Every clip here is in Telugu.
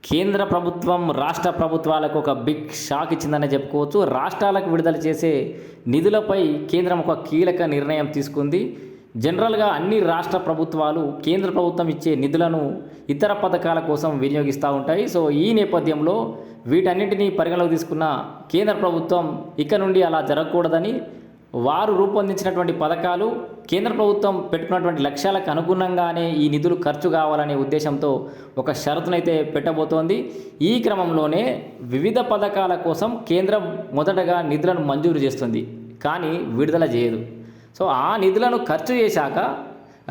కేంద్ర ప్రభుత్వం రాష్ట్ర ప్రభుత్వాలకు ఒక బిగ్ షాక్ ఇచ్చిందనే చెప్పుకోవచ్చు. రాష్ట్రాలకు విడుదల చేసే నిధులపై కేంద్రం ఒక కీలక నిర్ణయం తీసుకుంది. జనరల్గా అన్ని రాష్ట్ర ప్రభుత్వాలు కేంద్ర ప్రభుత్వం ఇచ్చే నిధులను ఇతర పథకాల కోసం వినియోగిస్తూ ఉంటాయి. సో ఈ నేపథ్యంలో వీటన్నింటినీ పరిగణలోకి తీసుకున్న కేంద్ర ప్రభుత్వం ఇక నుండి అలా జరగకూడదని, వారు రూపొందించినటువంటి పథకాలు కేంద్ర ప్రభుత్వం పెట్టుకున్నటువంటి లక్ష్యాలకు అనుగుణంగానే ఈ నిధులు ఖర్చు కావాలనే ఉద్దేశంతో ఒక షరతునైతే పెట్టబోతోంది. ఈ క్రమంలోనే వివిధ పథకాల కోసం కేంద్రం మొదటగా నిధులను మంజూరు చేస్తుంది, కానీ విడుదల చేయదు. సో ఆ నిధులను ఖర్చు చేశాక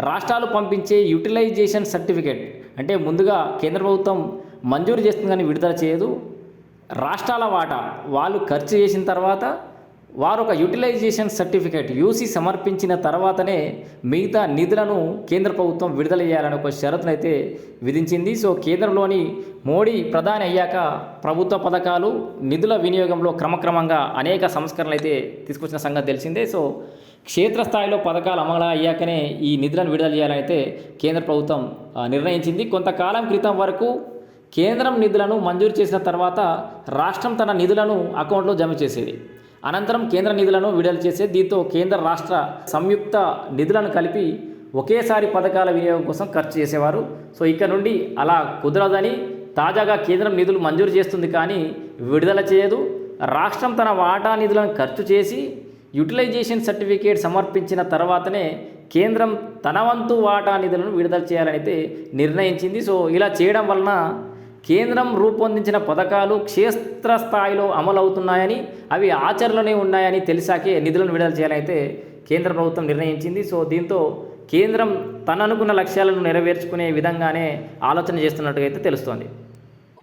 రాష్ట్రాలు పంపించే యూటిలైజేషన్ సర్టిఫికేట్, అంటే ముందుగా కేంద్ర ప్రభుత్వం మంజూరు చేస్తుంది కానీ విడుదల చేయదు. రాష్ట్రాల వాటా వాళ్ళు ఖర్చు చేసిన తర్వాత వారు ఒక యూటిలైజేషన్ సర్టిఫికేట్ యూసీ సమర్పించిన తర్వాతనే మిగతా నిధులను కేంద్ర ప్రభుత్వం విడుదల చేయాలని ఒక షరతునైతే విధించింది. సో కేంద్రంలోని మోడీ ప్రధాని అయ్యాక ప్రభుత్వ పథకాలు నిధుల వినియోగంలో క్రమక్రమంగా అనేక సంస్కరణలు అయితే తీసుకొచ్చిన సంగతి తెలిసిందే. సో క్షేత్రస్థాయిలో పథకాలు అమలు అయ్యాకనే ఈ నిధులను విడుదల చేయాలని అయితే కేంద్ర ప్రభుత్వం నిర్ణయించింది. కొంతకాలం క్రితం వరకు కేంద్రం నిధులను మంజూరు చేసిన తర్వాత రాష్ట్రం తన నిధులను అకౌంట్లో జమ చేసేది, అనంతరం కేంద్ర నిధులను విడుదల చేసేది. దీంతో కేంద్ర రాష్ట్ర సంయుక్త నిధులను కలిపి ఒకేసారి పథకాల వినియోగం కోసం ఖర్చు చేసేవారు. సో ఇక్కడ నుండి అలా కుదరదని తాజాగా కేంద్రం నిధులు మంజూరు చేస్తుంది కానీ విడుదల చేయదు. రాష్ట్రం తన వాటా నిధులను ఖర్చు చేసి యూటిలైజేషన్ సర్టిఫికేట్ సమర్పించిన తర్వాతనే కేంద్రం తన వంతు వాటా నిధులను విడుదల చేయాలని అయితే నిర్ణయించింది. సో ఇలా చేయడం వలన కేంద్రం రూపొందించిన పథకాలు క్షేత్రస్థాయిలో అమలు అవుతున్నాయని, అవి ఆచరణలోనే ఉన్నాయని తెలిసాకే నిధులను విడుదల చేయాలని అయితే కేంద్ర ప్రభుత్వం నిర్ణయించింది. సో దీంతో కేంద్రం తన అనుకున్న లక్ష్యాలను నెరవేర్చుకునే విధంగానే ఆలోచన చేస్తున్నట్టుగా అయితే తెలుస్తోంది.